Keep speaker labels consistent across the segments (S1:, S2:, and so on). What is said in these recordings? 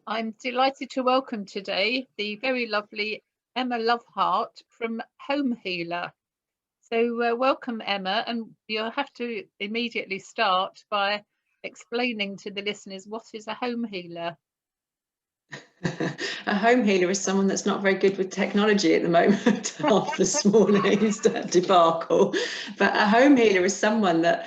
S1: I'm delighted to welcome today the very lovely Emma Loveheart from Home Healer. So welcome, Emma, and you'll have to immediately start by explaining to the listeners what is a home healer.
S2: A home healer is someone that's not very good with technology at the moment after this morning's debacle. But a home healer is someone that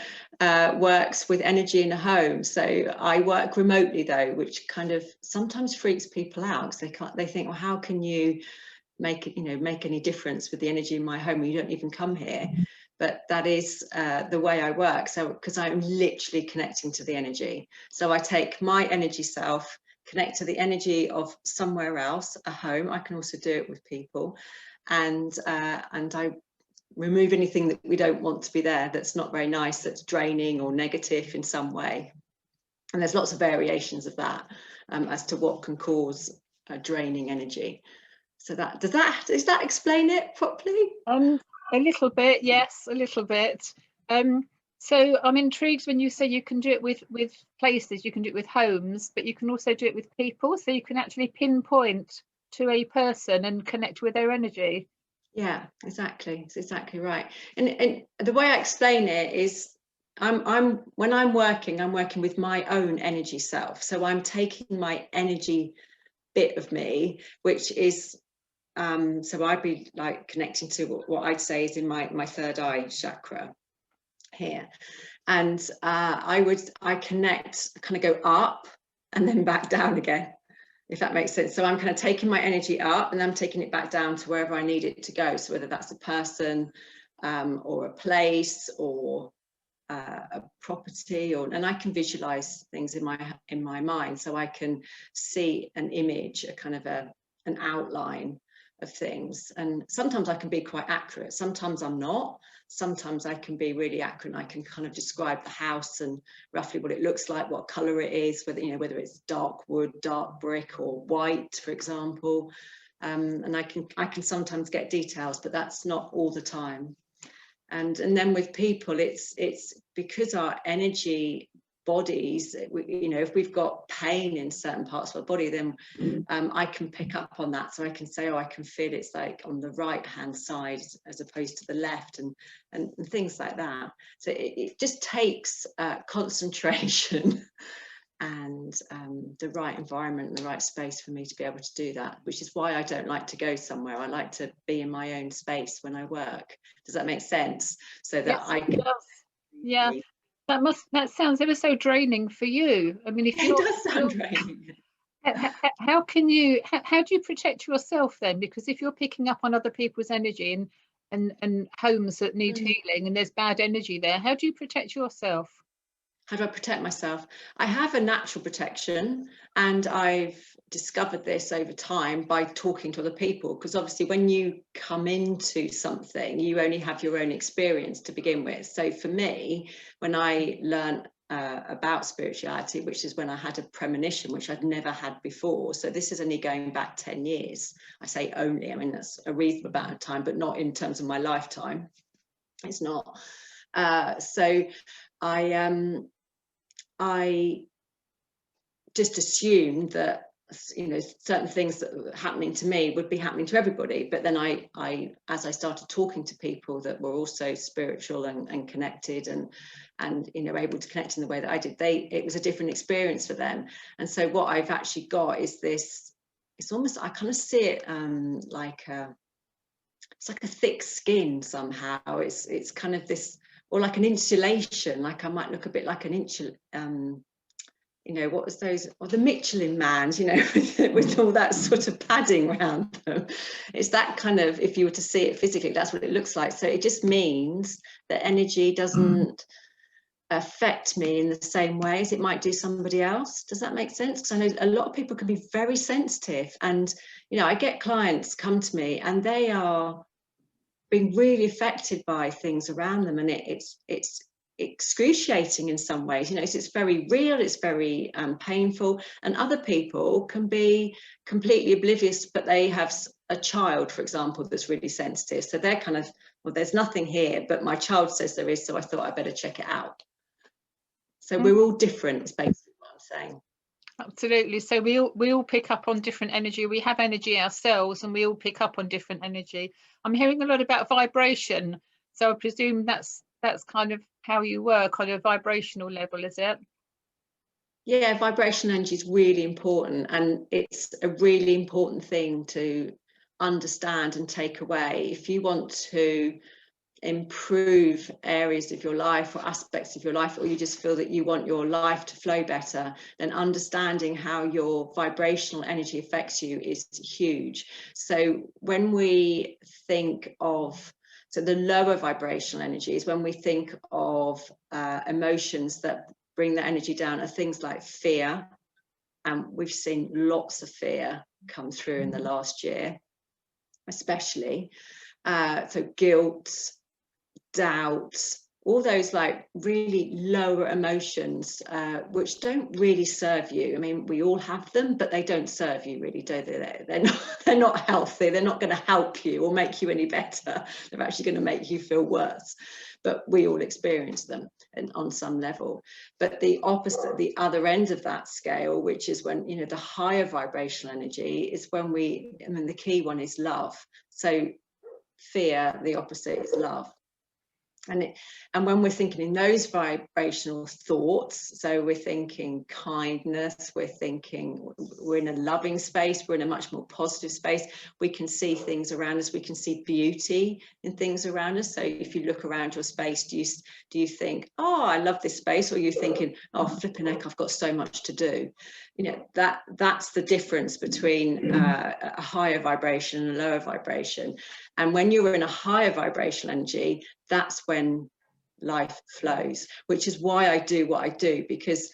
S2: works with energy in a home. So I work remotely though, which kind of sometimes freaks people out because they think, well, how can you make any difference with the energy in my home when you don't even come here? But that is the way I work. So because I'm literally connecting to the energy. So I take my energy self, connect to the energy of somewhere else, a home. I can also do it with people, and I remove anything that we don't want to be there, that's not very nice, that's draining or negative in some way. And there's lots of variations of that as to what can cause draining energy. So does that explain it properly?
S1: A little bit, yes, a little bit. So I'm intrigued when you say you can do it with places, you can do it with homes, but you can also do it with people. So you can actually pinpoint to a person and connect with their energy.
S2: Yeah, exactly. It's exactly right. And the way I explain it is when I'm working with my own energy self. So I'm taking my energy bit of me, which is so I'd be like connecting to what I'd say is in my third eye chakra here, and I connect, kind of go up and then back down again, if that makes sense. So I'm kind of taking my energy up and I'm taking it back down to wherever I need it to go. So whether that's a person or a place or a property, and I can visualize things in my mind, so I can see an image, a kind of an outline of things. And sometimes I can be quite accurate, sometimes I'm not. Sometimes I can be really accurate and I can kind of describe the house and roughly what it looks like, what color it is, whether it's dark wood, dark brick, or white, for example. And I can sometimes get details, but that's not all the time. And then with people, it's because our energy bodies, if we've got pain in certain parts of our body, then I can pick up on that. So I can say, oh, I can feel it's like on the right hand side as opposed to the left, and things like that. So it just takes concentration and the right environment and the right space for me to be able to do that, which is why I don't like to go somewhere. I like to be in my own space when I work. Does that make sense? So that
S1: Yes,
S2: I can...
S1: Yeah, that sounds ever so draining for you. I mean, if
S2: it does sound draining.
S1: How do you protect yourself then? Because if you're picking up on other people's energy and homes that need healing and there's bad energy there, how do you protect yourself?
S2: How do I protect myself? I have a natural protection, and I've discovered this over time by talking to other people, because obviously when you come into something, you only have your own experience to begin with. So for me, when I learned about spirituality, which is when I had a premonition, which I'd never had before. So this is only going back 10 years. I say only, I mean, that's a reasonable amount of time, but not in terms of my lifetime. It's not. So I just assumed that, certain things that were happening to me would be happening to everybody. But then as I started talking to people that were also spiritual and connected and able to connect in the way that I did, it was a different experience for them. And so what I've actually got is this, it's almost, I kind of see it it's like a thick skin somehow. It's kind of this, or like an insulation, like I might look a bit like an what was those, or the Michelin mans, with all that sort of padding around them. It's that kind of, if you were to see it physically, that's what it looks like. So it just means that energy doesn't affect me in the same way as it might do somebody else. Does that make sense? Because I know a lot of people can be very sensitive, and I get clients come to me and they are being really affected by things around them, and it's excruciating in some ways. It's very real, it's very painful. And other people can be completely oblivious, but they have a child, for example, that's really sensitive, so they're kind of, well, there's nothing here, but my child says there is, so I thought I better check it out. So we're all different, is basically what I'm saying.
S1: Absolutely. So we all pick up on different energy. We have energy ourselves, and we all pick up on different energy. I'm hearing a lot about vibration, so I presume that's kind of how you work on a vibrational level, is it?
S2: Yeah, vibration energy is really important, and it's a really important thing to understand and take away. If you want to improve areas of your life or aspects of your life, or you just feel that you want your life to flow better, then understanding how your vibrational energy affects you is huge. So when we think of, so the lower vibrational energy is when we think of emotions that bring the energy down, are things like fear, and we've seen lots of fear come through in the last year, especially. So guilt, doubt, all those like really lower emotions, which don't really serve you. I mean, we all have them, but they don't serve you really, do they? They're not healthy. They're not going to help you or make you any better. They're actually going to make you feel worse. But we all experience them on some level. But the opposite, the other end of that scale, which is when, you know, the higher vibrational energy is when the key one is love. So fear, the opposite is love. And when we're thinking in those vibrational thoughts, so we're thinking kindness, we're in a loving space, we're in a much more positive space, we can see things around us, we can see beauty in things around us. So if you look around your space, do you think, oh, I love this space, or are you thinking, oh, flipping heck, I've got so much to do? You know, that's the difference between a higher vibration and a lower vibration. And when you're in a higher vibrational energy, that's when life flows, which is why I do what I do, because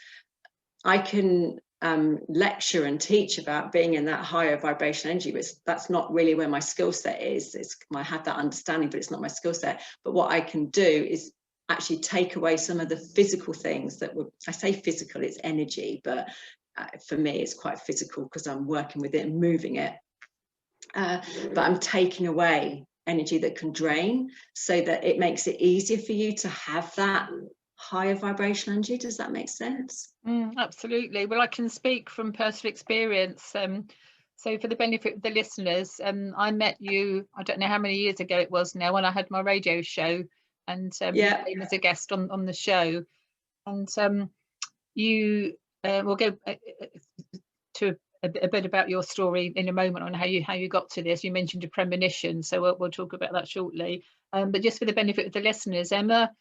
S2: I can lecture and teach about being in that higher vibrational energy, but that's not really where my skill set is. I have that understanding, but it's not my skill set. But what I can do is actually take away some of the physical things that would, I say physical, it's energy, but for me it's quite physical because I'm working with it and moving it. But I'm taking away energy that can drain, so that it makes it easier for you to have that higher vibration energy. Does that make sense?
S1: Absolutely. Well, I can speak from personal experience. So for the benefit of the listeners, I met you, I don't know how many years ago it was now, when I had my radio show, and you came as a guest on the show. And you will go to a bit about your story in a moment on how you got to this. You mentioned a premonition, so we'll talk about that shortly. But just for the benefit of the listeners, Emma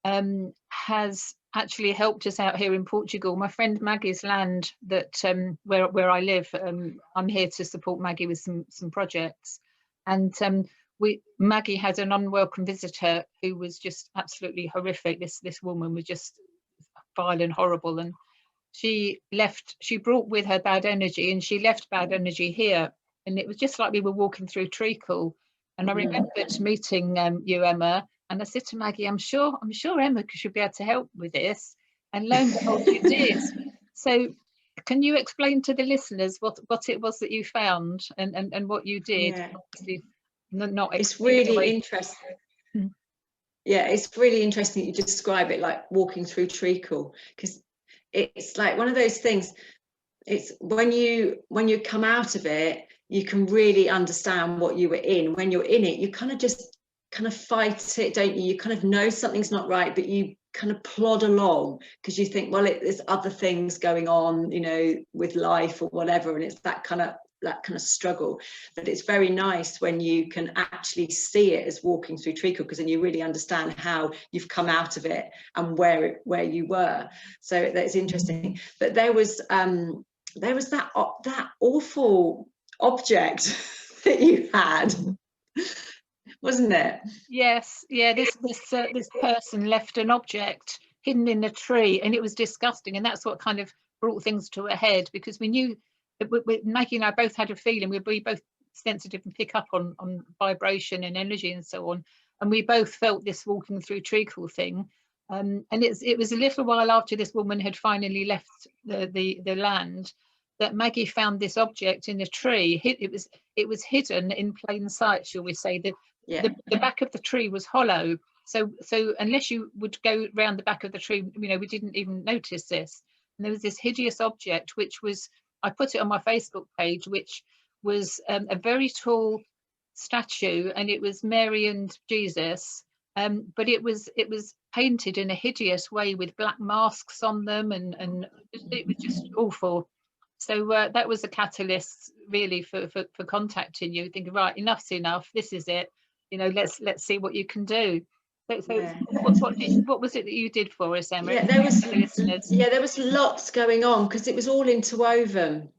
S1: has actually helped us out here in Portugal. My friend Maggie's land, that where I live, I'm here to support Maggie with some projects, and Maggie had an unwelcome visitor who was just absolutely horrific. This woman was just vile and horrible, and she brought with her bad energy, and she left bad energy here. And it was just like we were walking through treacle. And I remembered meeting you, Emma, and I said to Maggie, I'm sure Emma should be able to help with this. And lo and behold, you did. So can you explain to the listeners what it was that you found and what you did?
S2: Yeah.
S1: Obviously, not
S2: It's really interesting. Yeah, it's really interesting that you describe it like walking through treacle, because it's like one of those things. It's when you come out of it, you can really understand what you were in. When you're in it, you kind of fight it, don't you? You kind of know something's not right, but you kind of plod along because you think, well, there's other things going on, you know, with life or whatever, and it's that kind of struggle. But it's very nice when you can actually see it as walking through treacle, because then you really understand how you've come out of it and where you were. So that's interesting. But there was that awful object that you had, wasn't it?
S1: Yes, yeah. This person left an object hidden in a tree, and it was disgusting. And that's what kind of brought things to a head, because we knew that Maggie and I both had a feeling. We both sensitive and pick up on vibration and energy and so on. And we both felt this walking through treacle thing. And it was a little while after this woman had finally left the land that Maggie found this object in a tree. It was hidden in plain sight, shall we say. The back of the tree was hollow, so unless you would go round the back of the tree, you know, we didn't even notice this. and there was this hideous object, which was, I put it on my Facebook page, which was a very tall statue, and it was Mary and Jesus, but it was painted in a hideous way with black masks on them, and it was just awful. So that was a catalyst really for contacting you, thinking, right, enough's enough, this is it, you know, let's see what you can do. So
S2: Yeah.
S1: what was it that you did for us, Emma?
S2: Yeah, there was lots going on because it was all interwoven,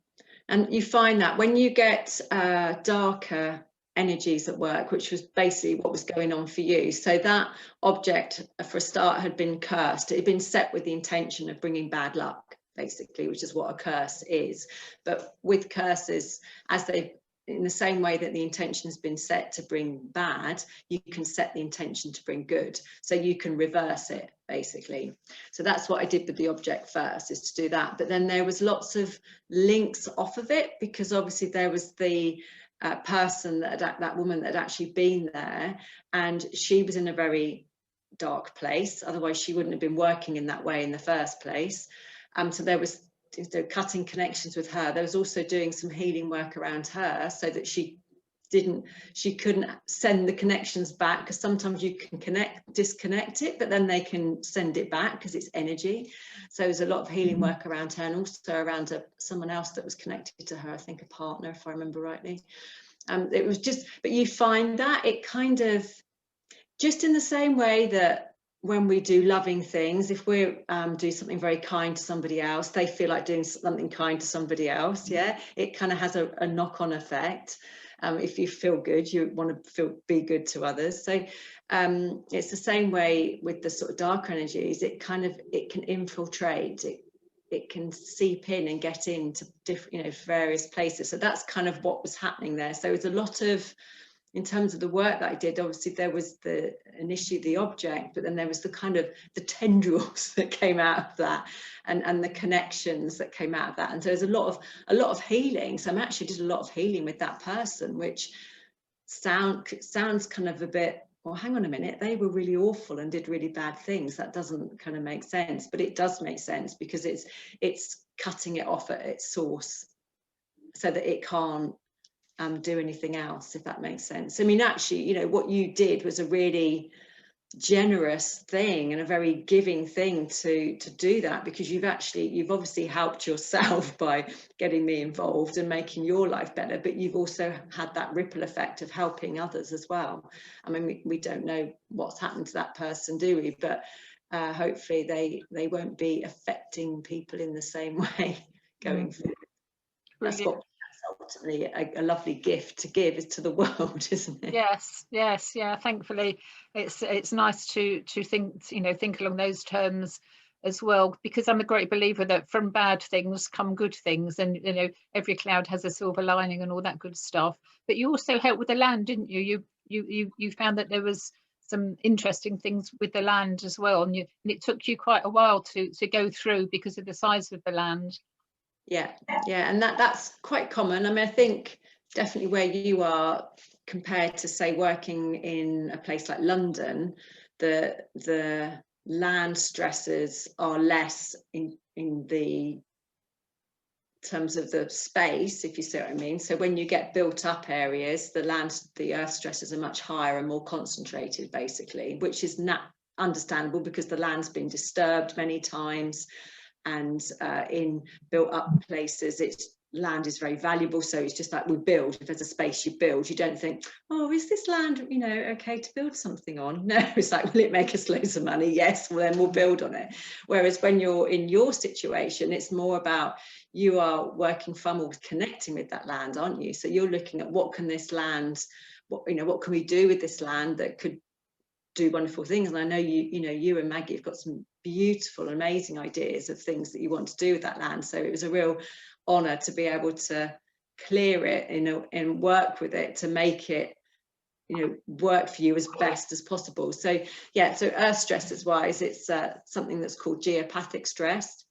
S2: and you find that when you get darker energies at work, which was basically what was going on for you. So that object, for a start, had been cursed. It had been set with the intention of bringing bad luck, basically, which is what a curse is. But with curses, as they, in the same way that the intention has been set to bring bad, you can set the intention to bring good. So you can reverse it, basically. So that's what I did with the object first, is to do that. But then there was lots of links off of it, because obviously there was the person, that woman that had actually been there, and she was in a very dark place. Otherwise she wouldn't have been working in that way in the first place. So there was cutting connections with her. There was also doing some healing work around her, so that she couldn't send the connections back, because sometimes you can disconnect it, but then they can send it back because it's energy. So there's a lot of healing work around her, and also around someone else that was connected to her, I think a partner, if I remember rightly. It was just, but you find that it kind of, just in the same way that when we do loving things, if we do something very kind to somebody else, they feel like doing something kind to somebody else. Yeah, it kind of has a knock-on effect. If you feel good, you want to be good to others. So it's the same way with the sort of dark energies. It can infiltrate. It can seep in and get into different, various places. So that's kind of what was happening there. So it's a lot of, in terms of the work that I did, obviously there was initially the object, but then there was the kind of the tendrils that came out of that, and the connections that came out of that. And so there's a lot of healing. So I actually did a lot of healing with that person, which sounds kind of a bit, well, hang on a minute, they were really awful and did really bad things. That doesn't kind of make sense, but it does make sense, because it's cutting it off at its source so that it can't do anything else, if that makes sense. I mean, actually, what you did was a really generous thing and a very giving thing to do that, because you've obviously helped yourself by getting me involved and making your life better, but you've also had that ripple effect of helping others as well. I mean, we don't know what's happened to that person, do we? But hopefully they won't be affecting people in the same way going forward. That's ultimately a lovely gift to give is to the world, isn't it?
S1: Yes, yeah. Thankfully, it's nice to think along those terms as well, because I'm a great believer that from bad things come good things, and every cloud has a silver lining and all that good stuff. But you also helped with the land, didn't you? You found that there was some interesting things with the land as well, and it took you quite a while to go through because of the size of the land.
S2: Yeah, and that's quite common. I mean, I think definitely where you are, compared to, say, working in a place like London, the land stresses are less in the terms of the space, if you see what I mean. So when you get built up areas, the earth stresses are much higher and more concentrated, basically, which is understandable, because the land's been disturbed many times. And in built up places, land is very valuable. So it's just like we build. If there's a space you build, you don't think, oh, is this land, okay to build something on? No, it's like, will it make us loads of money? Yes, well, then we'll build on it. Whereas when you're in your situation, it's more about, you are working far more with connecting with that land, aren't you? So you're looking at, what can this land, what can we do with this land that could do wonderful things? And I know you and Maggie have got some beautiful, amazing ideas of things that you want to do with that land. So it was a real honour to be able to clear it, and work with it to make it, work for you as best as possible. So yeah, so earth stresses wise, it's something that's called geopathic stress,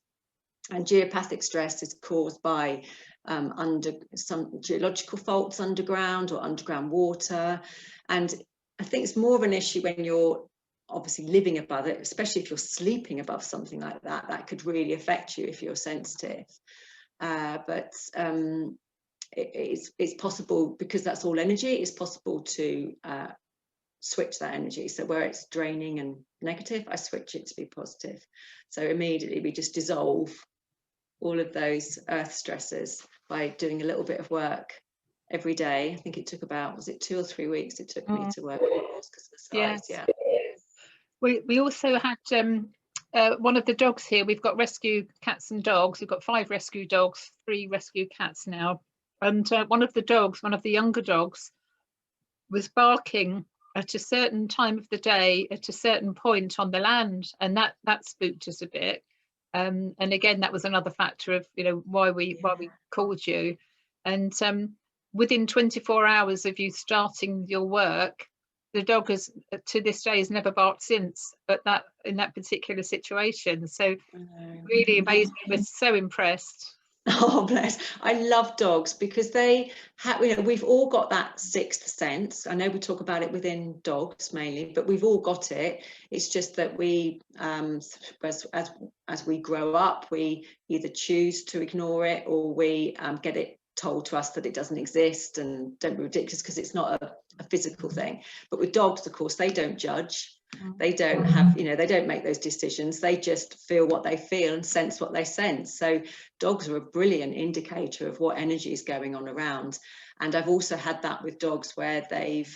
S2: and geopathic stress is caused by under some geological faults underground, or underground water. And I think it's more of an issue when you're obviously living above it, especially if you're sleeping above something like that, that could really affect you if you're sensitive. But it's possible, because that's all energy, it's possible to switch that energy. So where it's draining and negative, I switch it to be positive. So immediately we just dissolve all of those earth stresses by doing a little bit of work every day. I think it took about, was it 2 or 3 weeks it took me to work because of the size.
S1: Yes.
S2: Yeah.
S1: We also had one of the dogs here. We've got rescue cats and dogs. We've got 5 rescue dogs, 3 rescue cats now. And one of the younger dogs, was barking at a certain time of the day at a certain point on the land, and that spooked us a bit. And again, that was another factor of, you know, why we called you. And within 24 hours of you starting your work, the dog has, to this day, has never barked since, but that in that particular situation. So really amazing. We're so impressed.
S2: Oh, bless. I love dogs because they have, you know, we've all got that sixth sense. I know we talk about it within dogs mainly, but we've all got it. It's just that we, as we grow up, we either choose to ignore it, or we get it told to us that it doesn't exist, and don't be ridiculous because it's not a physical thing. But with dogs, of course, they don't judge. They don't have, you know, they don't make those decisions. They just feel what they feel and sense what they sense. So dogs are a brilliant indicator of what energy is going on around. And I've also had that with dogs where they've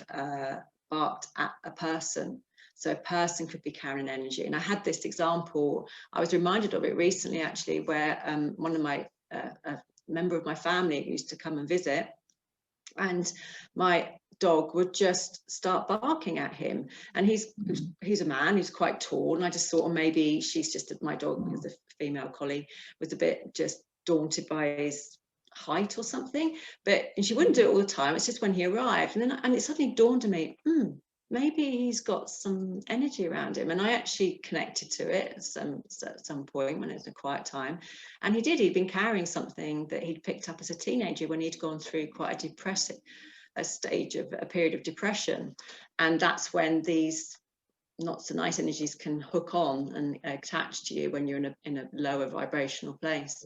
S2: barked at a person. So a person could be carrying energy. And I had this example, I was reminded of it recently, actually, where one of my, a member of my family used to come and visit, and my dog would just start barking at him. And he's a man, he's quite tall, and I just thought, oh, maybe she's just, my dog is a female collie, was a bit just daunted by his height or something. And she wouldn't do it all the time, it's just when he arrived. And it suddenly dawned on me, maybe he's got some energy around him. And I actually connected to it at some point when it was a quiet time. And he'd been carrying something that he'd picked up as a teenager when he'd gone through quite a stage of a period of depression. And that's when these not so nice energies can hook on and attach to you when you're in a lower vibrational place.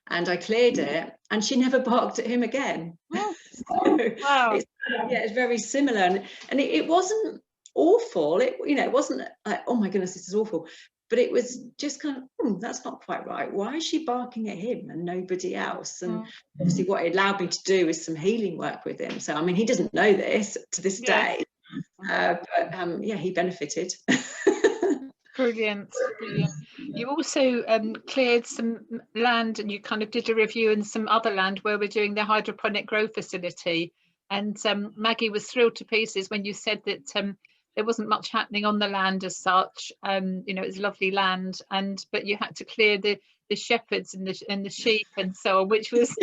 S2: And I cleared it, and she never barked at him again.
S1: Wow.
S2: It's very similar, and it wasn't awful. It wasn't like, oh my goodness, this is awful. But it was just kind of, that's not quite right. Why is she barking at him and nobody else? And obviously what it allowed me to do is some healing work with him. So, I mean, he doesn't know this to this day, but he benefited.
S1: Brilliant. You also cleared some land, and you kind of did a review in some other land where we're doing the hydroponic grow facility. And Maggie was thrilled to pieces when you said that there wasn't much happening on the land as such. You know, it's lovely land, but you had to clear the shepherds and the sheep and so on, which was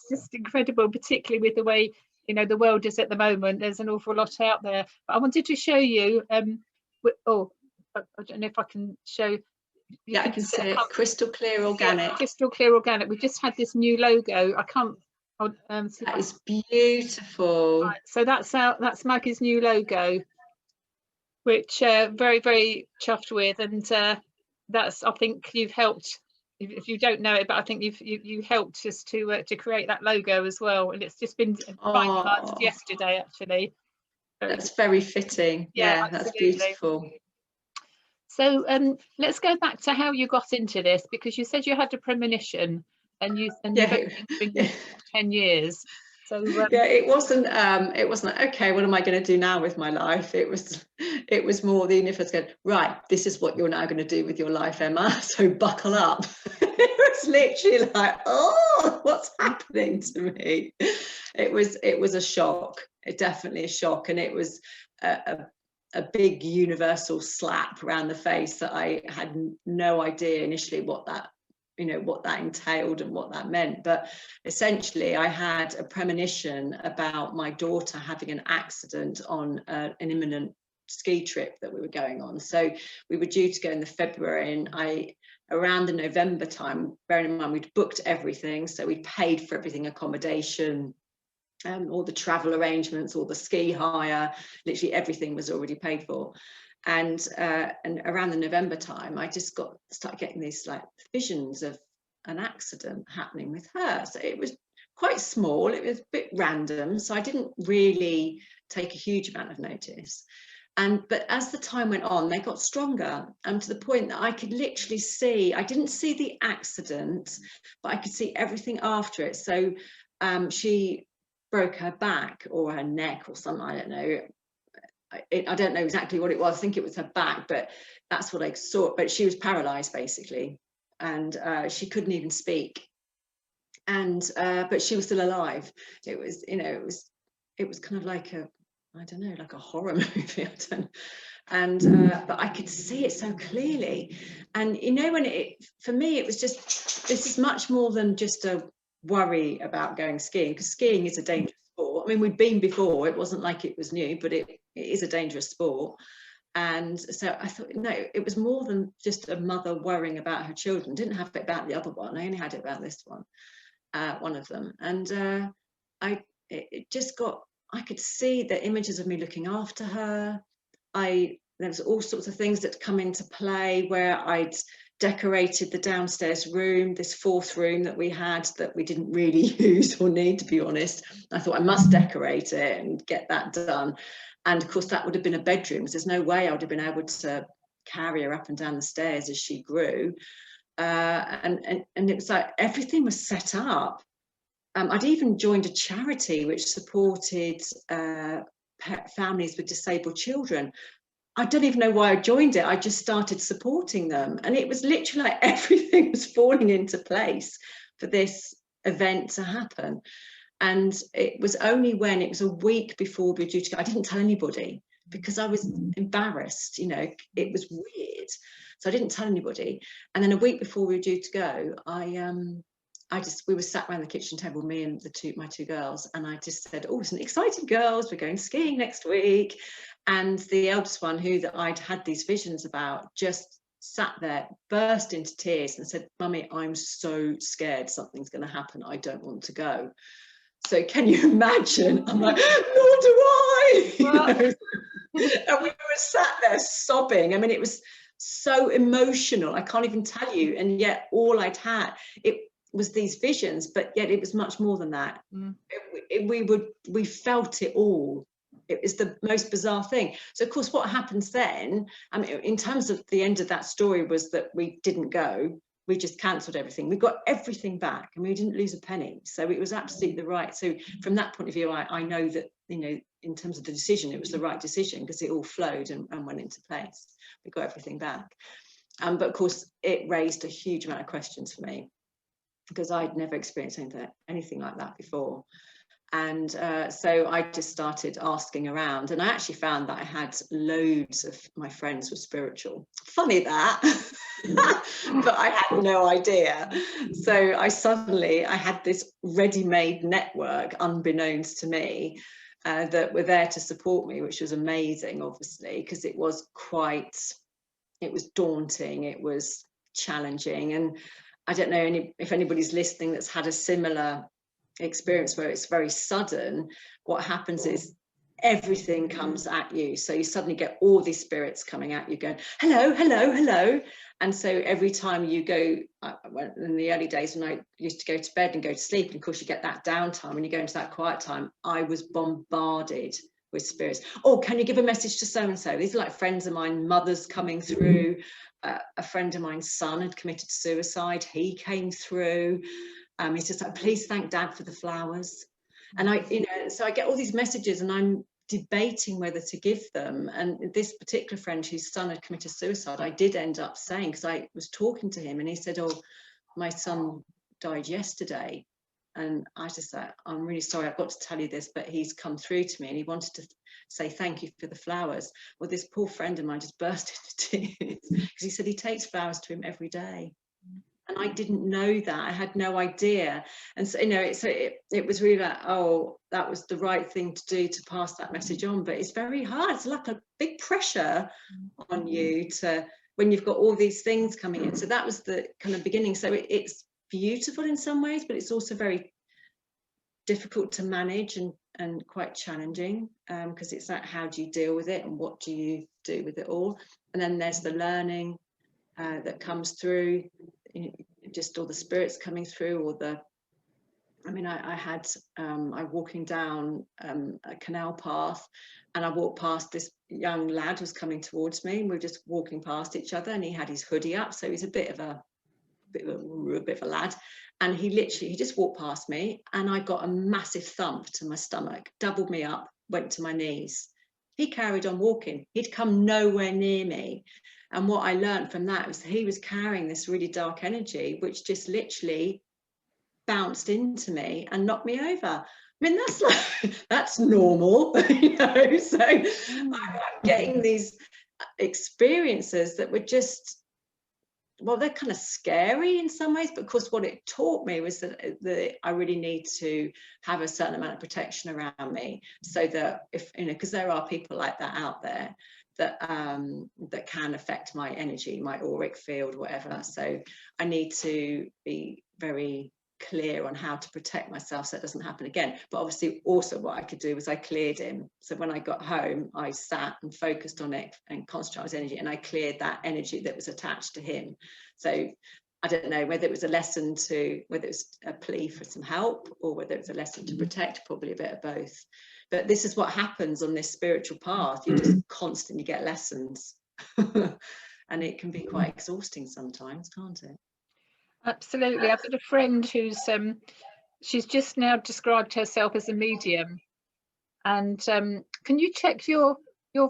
S1: just incredible, particularly with the way, you know, the world is at the moment. There's an awful lot out there. But I wanted to show you. I don't know if I can show.
S2: Yeah, I can see it. Crystal clear organic.
S1: Yeah, crystal clear organic. We've just had this new logo. I can't.
S2: That is beautiful.
S1: Right, so that's Maggie's new logo, which very, very chuffed with, and that's, I think you've helped. If you don't know it, but I think you helped us to create that logo as well, and it's just been finalised yesterday, actually.
S2: That's very fitting. Yeah, that's beautiful.
S1: So let's go back to how you got into this, because you said you had a premonition, and you've been doing this for 10 years. So
S2: it wasn't okay, what am I going to do now with my life? It was more the universe going, right, this is what you're now going to do with your life, Emma, so buckle up. It was literally like, oh, what's happening to me? It was a shock, definitely a shock, and it was a big universal slap around the face that I had no idea initially what that entailed and what that meant. But essentially I had a premonition about my daughter having an accident on an imminent ski trip that we were going on. So we were due to go in the February, and around the November time, bearing in mind we'd booked everything, so we paid for everything, accommodation, all the travel arrangements, all the ski hire, literally everything was already paid for. And around the November time, I just started getting these like visions of an accident happening with her. So it was quite small, it was a bit random, so I didn't really take a huge amount of notice. But as the time went on, they got stronger, to the point that I could literally see, I didn't see the accident, but I could see everything after it. So she broke her back or her neck or something, I don't know. I don't know exactly what it was. I think it was her back, but that's what I saw. But she was paralyzed basically, and she couldn't even speak. And but she was still alive. It was, you know, it was kind of like a, I don't know, like a horror movie. I don't know. And but I could see it so clearly. And you know, when for me, it was just, this is much more than just a worry about going skiing, because skiing is a dangerous sport. I mean, we'd been before, it wasn't like it was new, but it is a dangerous sport. And so I thought, no, it was more than just a mother worrying about her children. Didn't have it about the other one, I only had it about this one. One of them. And it just got, I could see the images of me looking after her. There was all sorts of things that come into play, where I'd decorated the downstairs room, this fourth room that we had that we didn't really use or need, to be honest. I thought I must decorate it and get that done. And of course that would have been a bedroom, because there's no way I would have been able to carry her up and down the stairs as she grew. And it was like everything was set up. I'd even joined a charity which supported families with disabled children. I don't even know why I joined it. I just started supporting them, and it was literally like everything was falling into place for this event to happen. And it was only when it was a week before we were due to go, I didn't tell anybody because I was embarrassed, you know, it was weird. So I didn't tell anybody. And then a week before we were due to go, we were sat around the kitchen table, me and my two girls, and I just said, oh, some exciting girls, we're going skiing next week. And the eldest one, that I'd had these visions about, just sat there, burst into tears and said, Mummy, I'm so scared something's going to happen. I don't want to go. So can you imagine? I'm like, nor do I. Well, and we were sat there sobbing. I mean, it was so emotional. I can't even tell you. And yet all I'd had, it was these visions, but yet it was much more than that. We felt it all. It was the most bizarre thing. So of course, what happens then, I mean, in terms of the end of that story, was that we didn't go. We just cancelled everything. We got everything back, and we didn't lose a penny. So it was absolutely the right. So from that point of view, I know that, you know, in terms of the decision, it was the right decision, because it all flowed and went into place. We got everything back. But of course, it raised a huge amount of questions for me, because I'd never experienced anything like that before. And so I just started asking around, and I actually found that I had loads of my friends were spiritual. Funny that, but I had no idea. So I had this ready-made network, unbeknownst to me, that were there to support me, which was amazing, obviously, because it was daunting, it was challenging. And I don't know if anybody's listening that's had a similar experience where it's very sudden. What happens is everything comes at you, so you suddenly get all these spirits coming at you going, hello, hello, hello. And so every time you go, in the early days when I used to go to bed and go to sleep, and of course you get that downtime when you go into that quiet time, I was bombarded with spirits. Oh, can you give a message to so and so? These are like friends of mine, mothers coming through. A friend of mine's son had committed suicide, he came through. He's just like, please thank Dad for the flowers. And so I get all these messages, and I'm debating whether to give them. And this particular friend whose son had committed suicide, I did end up saying, because I was talking to him, and he said, oh, my son died yesterday. And I just said, I'm really sorry, I've got to tell you this, but he's come through to me, and he wanted to say thank you for the flowers. Well, this poor friend of mine just burst into tears, because he said he takes flowers to him every day. And I didn't know that. I had no idea. And so, you know, it was really like, oh, that was the right thing to do, to pass that message on. But it's very hard. It's like a big pressure on you when you've got all these things coming in. So that was the kind of beginning. So it's beautiful in some ways, but it's also very difficult to manage and quite challenging, because it's like, how do you deal with it and what do you do with it all? And then there's the learning that comes through, just all the spirits coming through, or the, I mean, I'm walking down a canal path, and I walked past this young lad who was coming towards me, and we were just walking past each other, and he had his hoodie up, so he's a bit of a lad, and he just walked past me, and I got a massive thump to my stomach, doubled me up, went to my knees. He carried on walking. He'd come nowhere near me. And what I learned from that was he was carrying this really dark energy, which just literally bounced into me and knocked me over. I mean, that's normal, so I'm getting these experiences that were just, well, they're kind of scary in some ways, but of course what it taught me was that I really need to have a certain amount of protection around me, so that if, because there are people like that out there that that can affect my energy, my auric field, whatever. So I need to be very clear on how to protect myself so it doesn't happen again. But obviously also what I could do was I cleared him. So when I got home, I sat and focused on it and concentrated on his energy, and I cleared that energy that was attached to him. So I don't know whether it was a lesson whether it was a plea for some help, or whether it's a lesson to protect, probably a bit of both. But this is what happens on this spiritual path. You just constantly get lessons. And it can be quite exhausting sometimes, can't it?
S1: Absolutely. I've got a friend who's she's just now described herself as a medium, and can you check your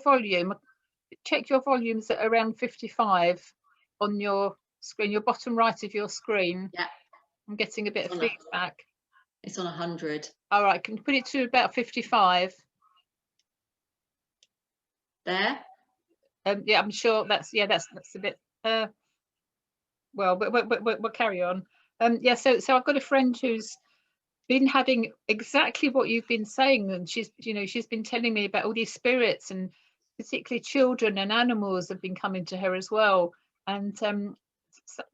S1: volume? Check your volumes at around 55 on your screen, your bottom right of your screen.
S2: Yeah,
S1: I'm getting a bit of feedback.
S2: It's on 100.
S1: All right, can you put it to about 55?
S2: There.
S1: Yeah, I'm sure that's a bit well, but we'll carry on. Yeah, so I've got a friend who's been having exactly what you've been saying, and she's been telling me about all these spirits, and particularly children and animals have been coming to her as well, and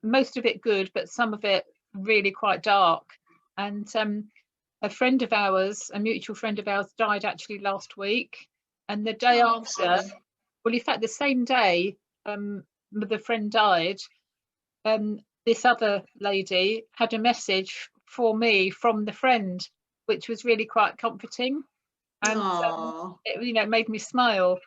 S1: most of it good, but some of it really quite dark. And a friend of ours, a mutual friend of ours, died actually last week, and the day after, well, in fact the same day the friend died, this other lady had a message for me from the friend, which was really quite comforting, and it made me smile.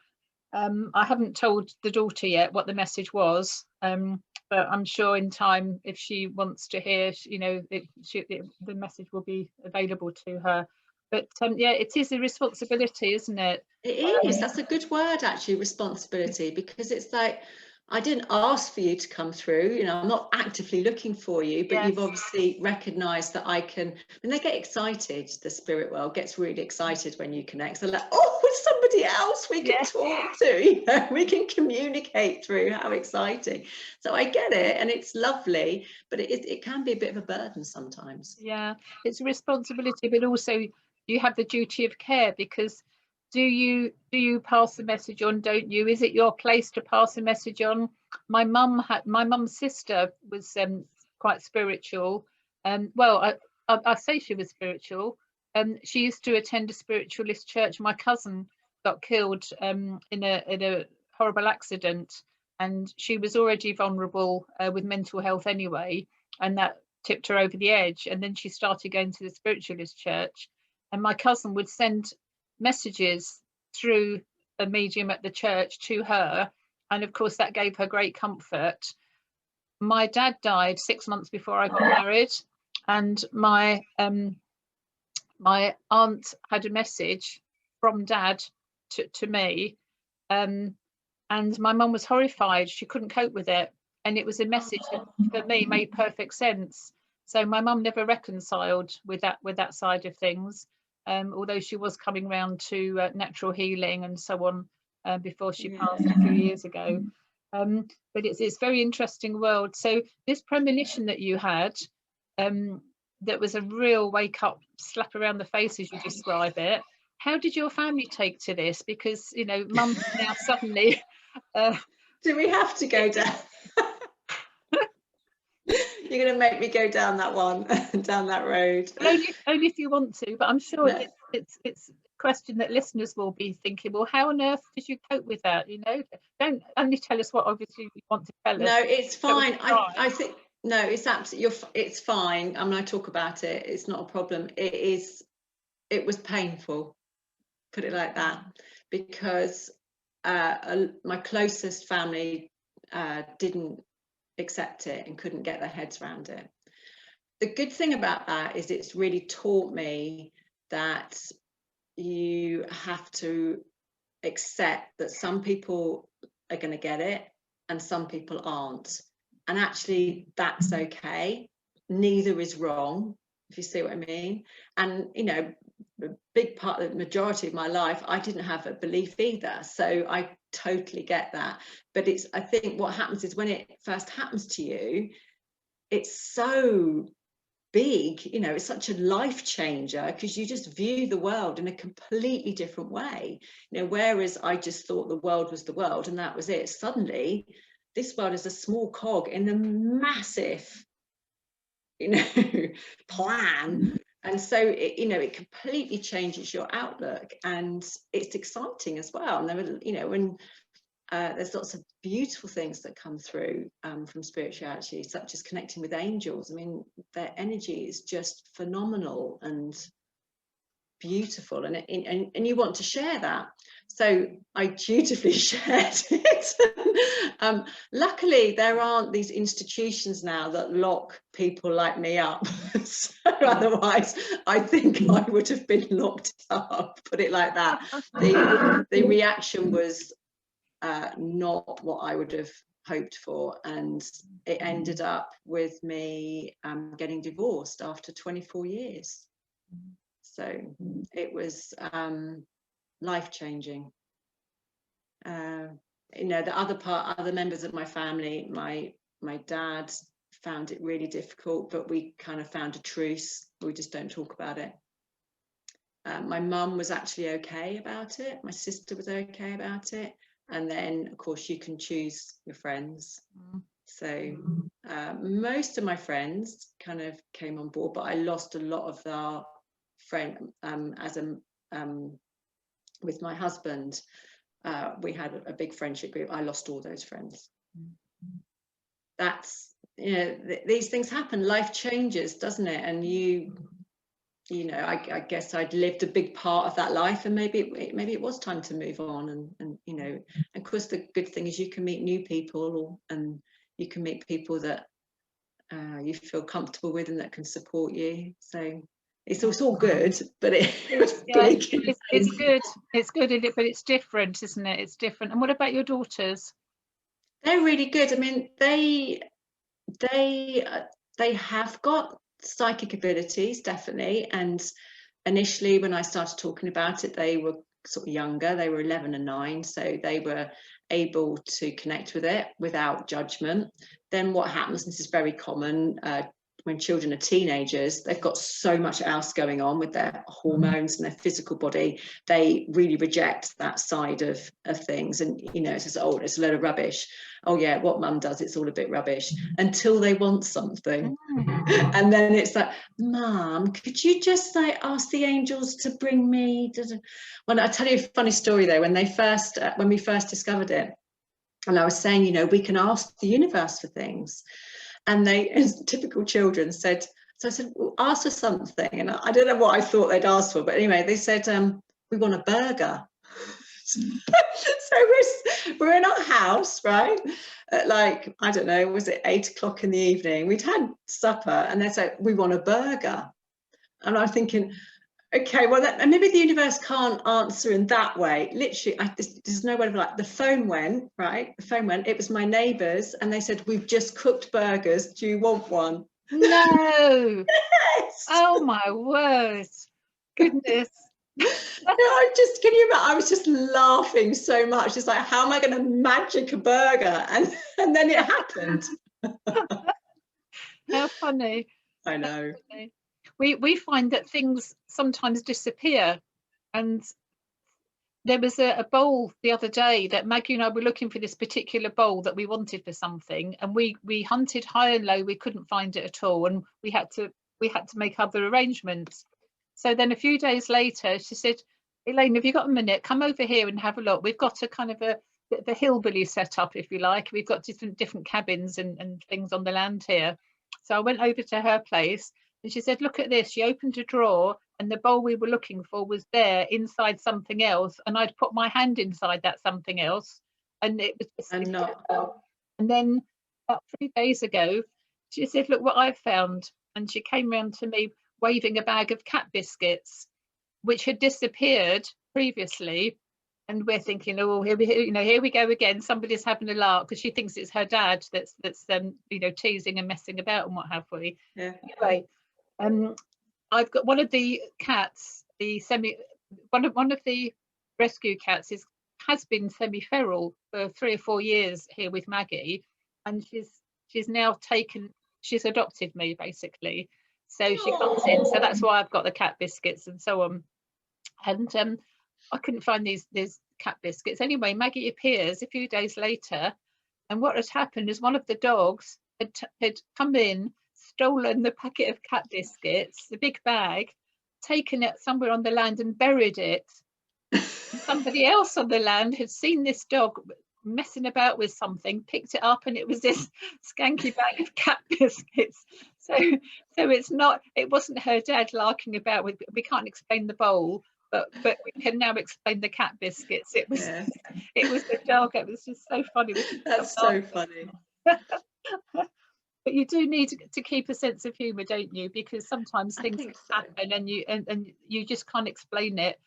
S1: I haven't told the daughter yet what the message was, but I'm sure in time, if she wants to hear, the message will be available to her. But yeah, it is a responsibility, isn't it?
S2: It is. That's a good word, actually, responsibility, because it's like, I didn't ask for you to come through, I'm not actively looking for you, but yes, you've obviously recognized that I can, and they get excited, the spirit world gets really excited when you connect. They're like, oh, it's somebody else we can talk to, we can communicate through, how exciting. So I get it, and it's lovely, but it can be a bit of a burden sometimes.
S1: Yeah, it's a responsibility, but also you have the duty of care, because do you pass the message on, don't you? Is it your place to pass the message on? My mum's sister was quite spiritual, well, I say she was spiritual. She used to attend a spiritualist church. My cousin got killed in a horrible accident, and she was already vulnerable with mental health anyway, and that tipped her over the edge. And then she started going to the spiritualist church, and my cousin would send messages through a medium at the church to her, and of course that gave her great comfort. My dad died 6 months before I got married, and my aunt had a message from dad to me, and my mum was horrified. She couldn't cope with it, and it was a message that for me made perfect sense. So my mum never reconciled with that side of things, although she was coming round to natural healing and so on before she passed a few years ago. But it's very interesting world. So this premonition that you had, that was a real wake up slap around the face, as you describe it. How did your family take to this? Because mum now suddenly
S2: do we have to go down? You're going to make me go down that one, down that road.
S1: Well, only if you want to, but I'm sure
S2: No.
S1: it's a question that listeners will be thinking, well, how on earth did you cope with that? You know, don't only tell us what obviously you want to tell us.
S2: No, it's fine.
S1: I
S2: I think, no, it's absolutely, it's fine. I mean, I talk about it, it's not a problem. It was painful, put it like that, because my closest family didn't accept it and couldn't get their heads around it. The good thing about that is it's really taught me that you have to accept that some people are going to get it and some people aren't, and actually that's okay. Neither is wrong, if you see what I mean. And you know, a big part of the majority of my life I didn't have a belief either, so I totally get that. But it's, I think what happens is when it first happens to you, it's so big, you know, it's such a life changer, because you just view the world in a completely different way, you know. Whereas I just thought the world was the world and that was it, suddenly this world is a small cog in the massive, you know, plan. And so it, you know, it completely changes your outlook, and it's exciting as well. And there were, you know, when there's lots of beautiful things that come through from spirituality, such as connecting with angels. I mean, their energy is just phenomenal and beautiful, and you want to share that. So I dutifully shared it. Luckily, there aren't these institutions now that lock people like me up. So otherwise, I think I would have been locked up, put it like that. The reaction was not what I would have hoped for, and it ended up with me getting divorced after 24 years. So it was life-changing. You know, the other members of my family, my dad found it really difficult, but we kind of found a truce. We just don't talk about it. My mum was actually okay about it. My sister was okay about it. And then, of course, you can choose your friends. So most of my friends kind of came on board, but I lost a lot of our friend with my husband. We had a big friendship group. I lost all those friends. That's, you know, these things happen. Life changes, doesn't it? And you know, I guess I'd lived a big part of that life, and maybe it was time to move on. And you know, of course, the good thing is you can meet new people, and you can meet people that you feel comfortable with and that can support you. So it's all good, but it's bleak.
S1: It's good. It's good, but it's different, isn't it? It's different. And what about your daughters?
S2: They're really good. I mean, they have got psychic abilities, definitely. And initially, when I started talking about it, they were sort of younger. They were 11 and 9, so they were able to connect with it without judgment. Then what happens, and this is very common, when children are teenagers, they've got so much else going on with their hormones and their physical body, they really reject that side of things. And you know, it's just, oh, it's a load of rubbish. Oh yeah, what mum does, it's all a bit rubbish, until they want something. And then it's like, Mum, could you just like ask the angels to bring me? Well, I'll tell you a funny story though. When we first discovered it, and I was saying, you know, we can ask the universe for things. And they, as typical children, said, so I said, well, ask for something. And I don't know what I thought they'd ask for, but anyway, they said, we want a burger. So we're in our house, right? At like, I don't know, was it 8 o'clock in the evening? We'd had supper, and they said, we want a burger. And I'm thinking, okay, well, maybe the universe can't answer in that way. Literally, there's no way of, like, the phone went, right? The phone went, it was my neighbours, and they said, we've just cooked burgers. Do you want one?
S1: No.
S2: Yes.
S1: Oh my word. Goodness.
S2: Can you imagine? I was just laughing so much. It's like, how am I going to magic a burger? And then it happened.
S1: How funny.
S2: I know.
S1: We find that things sometimes disappear, and there was a bowl the other day that Maggie and I were looking for this particular bowl that we wanted for something, and we hunted high and low, we couldn't find it at all, and we had to make other arrangements. So then a few days later she said, Elaine, have you got a minute? Come over here and have a look. We've got a kind of a bit of a hillbilly setup, if you like. We've got different cabins and things on the land here. So I went over to her place and she said, look at this. She opened a drawer and the bowl we were looking for was there inside something else. And I'd put my hand inside that something else. And it was just,
S2: And not.
S1: and then about 3 days ago, she said, look what I've found. And she came round to me waving a bag of cat biscuits, which had disappeared previously. And we're thinking, oh, here we go again. Somebody's having a lark, because she thinks it's her dad that's teasing and messing about and what have we.
S2: Yeah.
S1: Anyway, I've got one of the cats, one of the rescue cats has been semi-feral for 3 or 4 years here with Maggie, and she's now she's adopted me basically. So she comes in, so that's why I've got the cat biscuits and so on. And I couldn't find these cat biscuits. Anyway, Maggie appears a few days later, and what had happened is one of the dogs had come in, stolen the packet of cat biscuits, the big bag, taken it somewhere on the land and buried it. Somebody else on the land had seen this dog messing about with something, picked it up, and it was this skanky bag of cat biscuits. So it wasn't her dad larking about with. We can't explain the bowl, but we can now explain the cat biscuits. It was the dog. It was just so funny.
S2: That's so funny.
S1: But you do need to keep a sense of humour, don't you? Because sometimes things happen and you just can't explain it.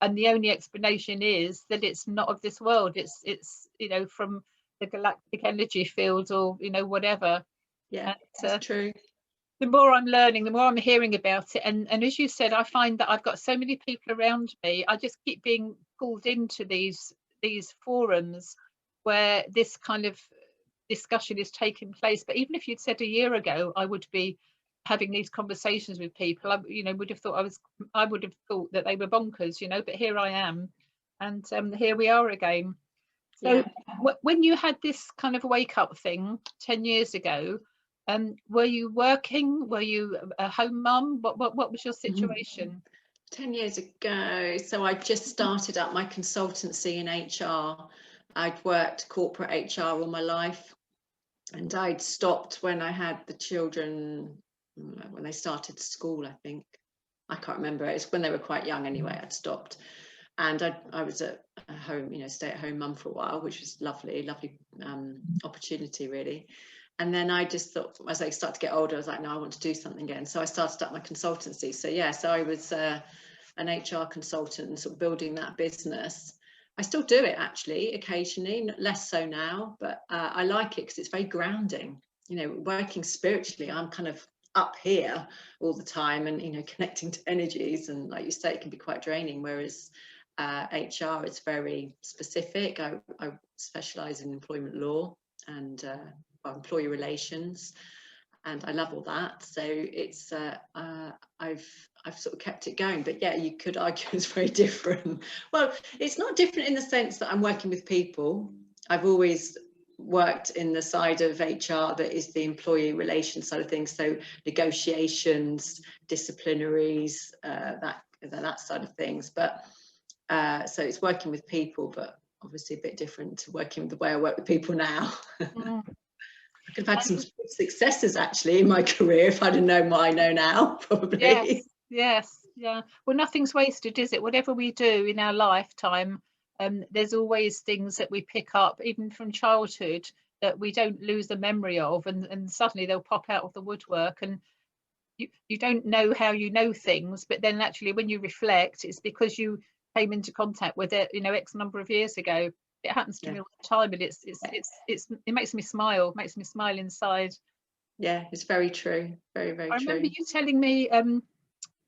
S1: And the only explanation is that it's not of this world. It's from the galactic energy field or whatever.
S2: Yeah, that's true.
S1: The more I'm learning, the more I'm hearing about it. And as you said, I find that I've got so many people around me. I just keep being pulled into these forums where this kind of discussion is taking place. But even if you'd said a year ago I would be having these conversations with people, I would have thought that they were bonkers, but here I am, and here we are again. So when you had this kind of wake up thing 10 years ago, were you working? Were you a home mum? What was your situation?
S2: 10 years ago, so I just started up my consultancy in HR. I'd worked corporate HR all my life, and I'd stopped when I had the children, when they started school, I think. I can't remember. It's when they were quite young anyway, I'd stopped. And I was at home, stay-at-home mum for a while, which was lovely opportunity, really. And then I just thought, as I started to get older, I was like, no, I want to do something again. So I started up my consultancy. So I was an HR consultant and sort of building that business. I still do it actually, occasionally, less so now, but I like it because it's very grounding. Working spiritually, I'm kind of up here all the time and, connecting to energies. And like you say, it can be quite draining, whereas HR is very specific. I specialise in employment law and employee relations, and I love all that. So it's I've sort of kept it going. But yeah, you could argue it's very different. Well, it's not different in the sense that I'm working with people. I've always worked in the side of HR that is the employee relations side of things, so negotiations, disciplinaries, that side of things. But so it's working with people, but obviously a bit different to working the way I work with people now. I could have had some successes actually in my career if I'd have known what I know now, probably.
S1: Yes, yeah. Well, nothing's wasted, is it? Whatever we do in our lifetime, there's always things that we pick up, even from childhood, that we don't lose the memory of, and suddenly they'll pop out of the woodwork, and you don't know how you know things, but then actually when you reflect, it's because you came into contact with it, X number of years ago. It happens to me all the time, and it makes me smile, inside.
S2: Yeah, it's very true, very, very true.
S1: I remember you telling me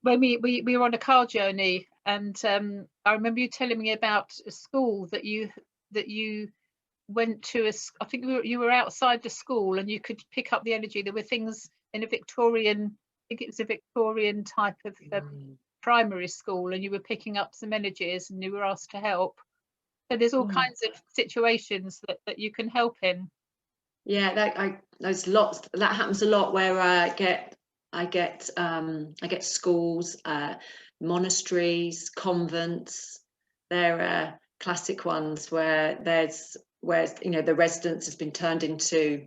S1: when we were on a car journey, and I remember you telling me about a school that you went to. I think you were outside the school and you could pick up the energy. There were things in a Victorian, I think it was a Victorian type of primary school and you were picking up some energies and you were asked to help. So there's all kinds of situations that you can help in.
S2: Yeah, there's lots. That happens a lot where I get schools, monasteries, convents. They're classic ones where the residence has been turned into,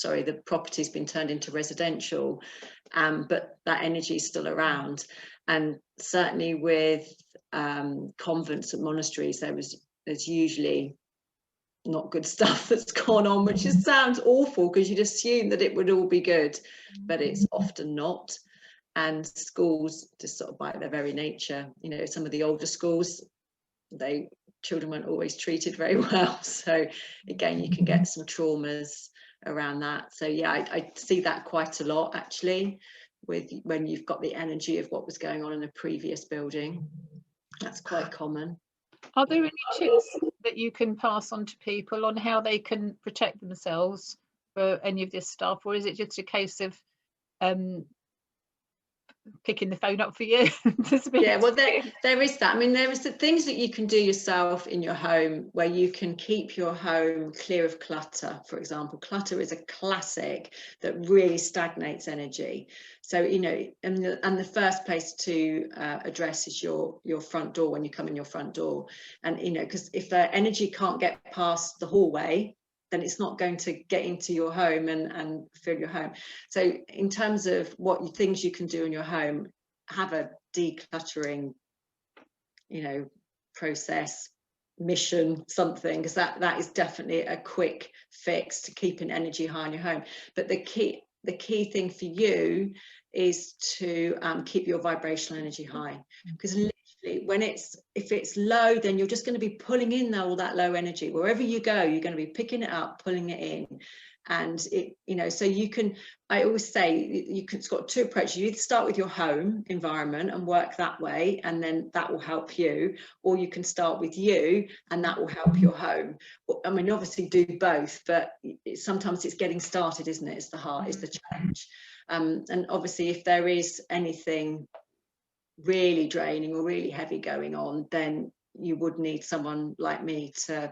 S2: the property's been turned into residential, but that energy is still around. And certainly with convents and monasteries, there's usually not good stuff that's gone on, which just sounds awful because you'd assume that it would all be good, but it's often not. And schools, just sort of by their very nature, some of the older schools, children weren't always treated very well. So again, you can get some traumas around that. So yeah, I see that quite a lot actually, when you've got the energy of what was going on in a previous building. That's quite common.
S1: Are there any tips that you can pass on to people on how they can protect themselves for any of this stuff, or is it just a case of picking the phone up for you?
S2: Yeah, well, there is that. I mean, there is the things that you can do yourself in your home where you can keep your home clear of clutter. For example, clutter is a classic that really stagnates energy. So, and the first place to address is your front door when you come in your front door. And, because if the energy can't get past the hallway, then it's not going to get into your home and fill your home. So in terms of things you can do in your home, have a decluttering, process, mission, something, because that is definitely a quick fix to keeping energy high in your home. But the key thing for you is to keep your vibrational energy high, because literally if it's low, then you're just going to be pulling in all that low energy. Wherever you go, you're going to be picking it up, pulling it in. And so I always say it's got two approaches. You either start with your home environment and work that way, and then that will help you, or you can start with you and that will help your home. I mean, obviously do both, but sometimes it's getting started, isn't it? It's the challenge. And obviously if there is anything really draining or really heavy going on, then you would need someone like me to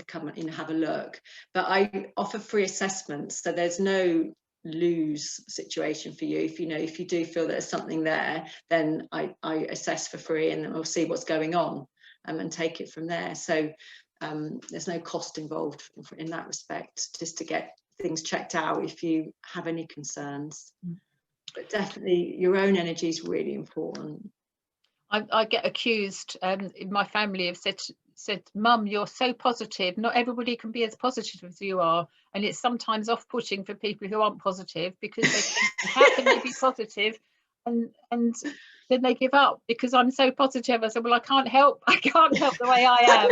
S2: come in and have a look. But I offer free assessments, so there's no lose situation for you. If you do feel there's something there, then I assess for free, and then we'll see what's going on and take it from there. So there's no cost involved in that respect, just to get things checked out if you have any concerns. But definitely your own energy is really important.
S1: I get accused in my family of said, Mum, you're so positive. Not everybody can be as positive as you are. And it's sometimes off-putting for people who aren't positive, because they think, how can they be positive? And then they give up because I'm so positive. I said, well, I can't help the way I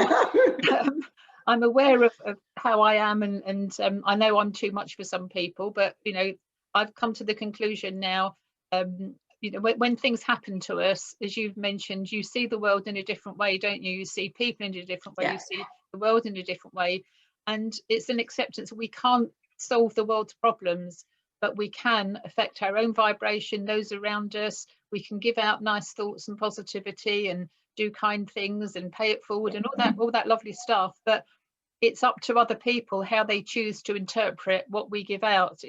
S1: am. I'm aware of how I am, and I know I'm too much for some people, but I've come to the conclusion now, when things happen to us, as you've mentioned, you see the world in a different way, don't you? You see people in a different way, You see the world in a different way. And it's an acceptance that we can't solve the world's problems, but we can affect our own vibration, those around us. We can give out nice thoughts and positivity and do kind things and pay it forward and all that lovely stuff. But it's up to other people how they choose to interpret what we give out.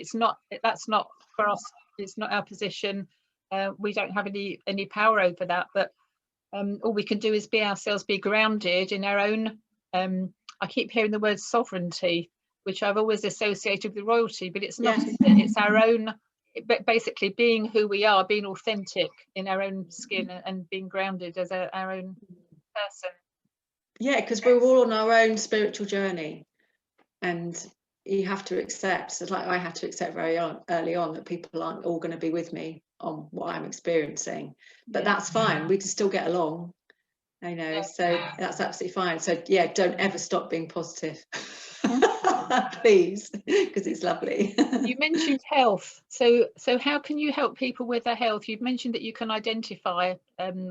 S1: That's not for us. It's not our position. We don't have any power over that, but all we can do is be ourselves, be grounded in our own. I keep hearing the word sovereignty, which I've always associated with royalty, but it's not.
S2: Yes.
S1: It's our own. Basically, being who we are, being authentic in our own skin, and being grounded as our own person.
S2: Yeah, because we're all on our own spiritual journey, and you have to accept. So like I had to accept very early on that people aren't all going to be with me on what I'm experiencing, but that's fine. We can still get along, so that's absolutely fine. So yeah, don't ever stop being positive. Please, because it's lovely.
S1: You mentioned health, so how can you help people with their health? You've mentioned that you can identify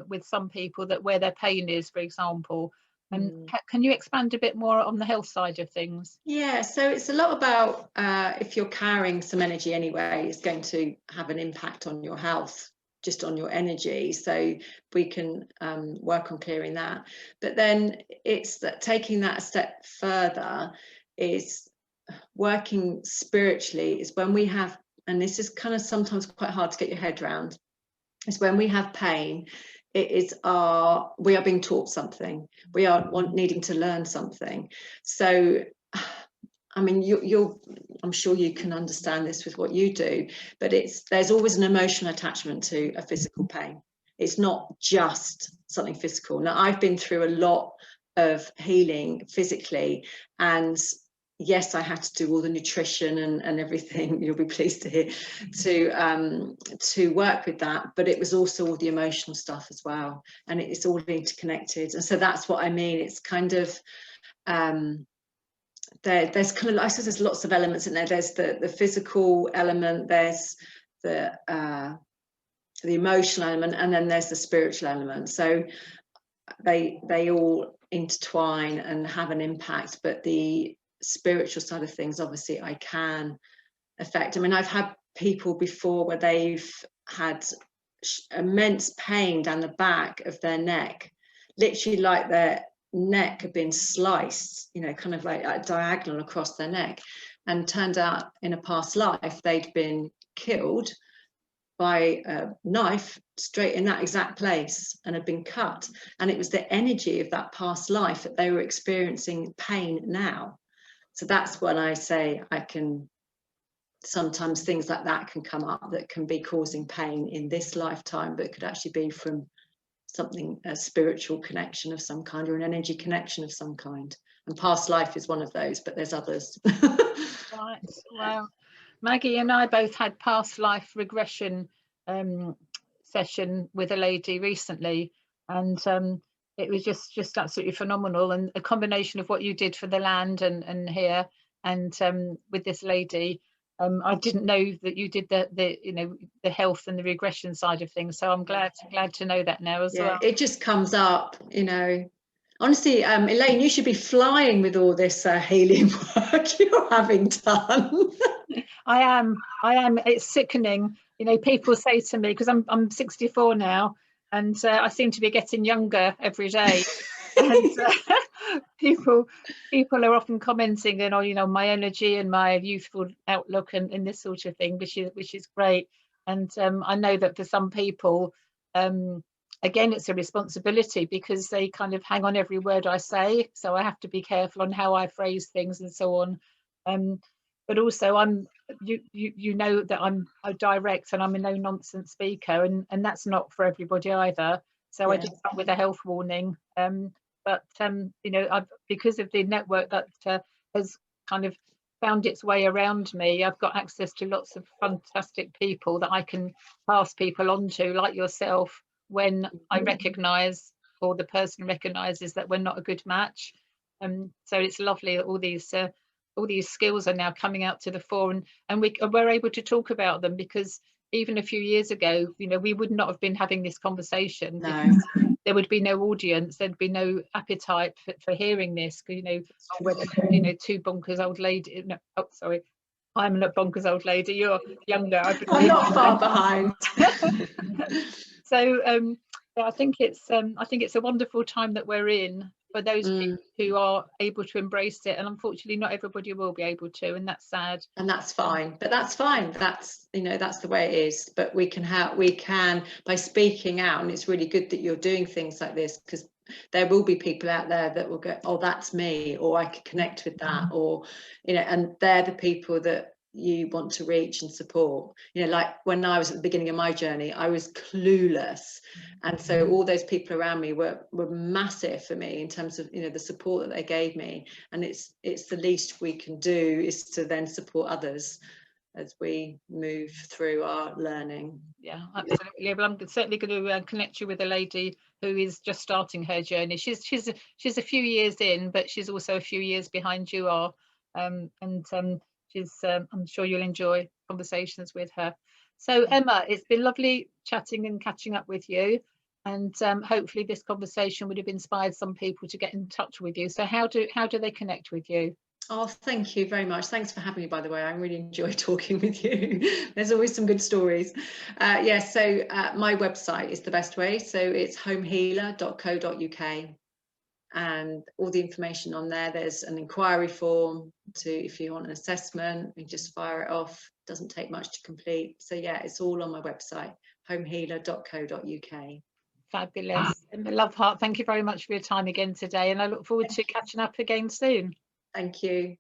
S1: with some people that where their pain is, for example. Can you expand a bit more on the health side of things?
S2: Yeah, so it's a lot about if you're carrying some energy anyway, it's going to have an impact on your health. just on your energy, so we can work on clearing that. But then it's that taking that a step further is working spiritually, is when we have, and this is kind of sometimes quite hard to get your head around, is when we have pain, it is we are being taught something, we are needing to learn something. So I mean, I'm sure you can understand this with what you do, but there's always an emotional attachment to a physical pain. It's not just something physical. Now, I've been through a lot of healing physically, and yes, I had to do all the nutrition and everything, you'll be pleased to hear, to work with that, but it was also all the emotional stuff as well, and it's all interconnected. And so that's what I mean. It's kind of there's kind of, I suppose there's lots of elements in there. There's the physical element, there's the emotional element, and then there's the spiritual element. So they all intertwine and have an impact, but the spiritual side of things, obviously, I can affect. I mean, I've had people before where they've had immense pain down the back of their neck, literally like their neck had been sliced, you know, kind of like a diagonal across their neck, and turned out in a past life they'd been killed by a knife straight in that exact place and had been cut, and it was the energy of that past life that they were experiencing pain now. So that's when I say I can, sometimes things like that can come up that can be causing pain in this lifetime, but it could actually be from something, a spiritual connection of some kind, or an energy connection of some kind. And past life is one of those, but there's others.
S1: Right. Wow. Maggie and I both had past life regression session with a lady recently, and it was just absolutely phenomenal, and a combination of what you did for the land and here, and with this lady. I didn't know that you did the you know, the health and the regression side of things, so I'm glad to know that now as well.
S2: It just comes up, you know. Honestly, Elaine, you should be flying with all this healing work you're having done.
S1: I am. It's sickening. You know, people say to me, because I'm 64 now, and I seem to be getting younger every day. And people are often commenting, and, you know, my energy and my youthful outlook and this sort of thing, which is great. And I know that for some people, again, it's a responsibility, because they kind of hang on every word I say, so I have to be careful on how I phrase things and so on. But also, you know that I'm a direct and I'm a no nonsense speaker, and that's not for everybody either. So I did start with a health warning. But you know, because of the network that has kind of found its way around me, I've got access to lots of fantastic people that I can pass people on to, like yourself, when I recognise, or the person recognises, that we're not a good match. So it's lovely that all these skills are now coming out to the fore, and we're able to talk about them, because even a few years ago, you know, we would not have been having this conversation.
S2: No.
S1: There would be no audience, there'd be no appetite for hearing this, you know, whether, you know, two bonkers old lady, no, oh, sorry, I'm not bonkers old lady, you're younger.
S2: I'm not far behind.
S1: So I think it's a wonderful time that we're in, for those people who are able to embrace it, and unfortunately not everybody will be able to, and that's sad.
S2: And that's fine, but that's fine. That's, you know, that's the way it is. But we can by speaking out, and it's really good that you're doing things like this, because there will be people out there that will go, oh, that's me, or I could connect with that, or, you know, and they're the people that you want to reach and support. You know, like when I was at the beginning of my journey, I was clueless, and so all those people around me were massive for me in terms of, you know, the support that they gave me. And it's the least we can do is to then support others as we move through our learning.
S1: Yeah, absolutely. Well, I'm certainly going to connect you with a lady who is just starting her journey. She's a few years in, but she's also a few years behind you are, and she's I'm sure you'll enjoy conversations with her. So Emma, it's been lovely chatting and catching up with you, and hopefully this conversation would have inspired some people to get in touch with you. So how do they connect with you?
S2: Oh, thank you very much. Thanks for having me, by the way. I really enjoy talking with you. There's always some good stories. Yes, so my website is the best way. So it's homehealer.co.uk, and all the information on there. There's an inquiry form to, if you want an assessment, you just fire it off. It doesn't take much to complete. So yeah, it's all on my website, homehealer.co.uk.
S1: Fabulous. Emma Loveheart, thank you very much for your time again today, and I look forward to catching up again soon.
S2: Thank you.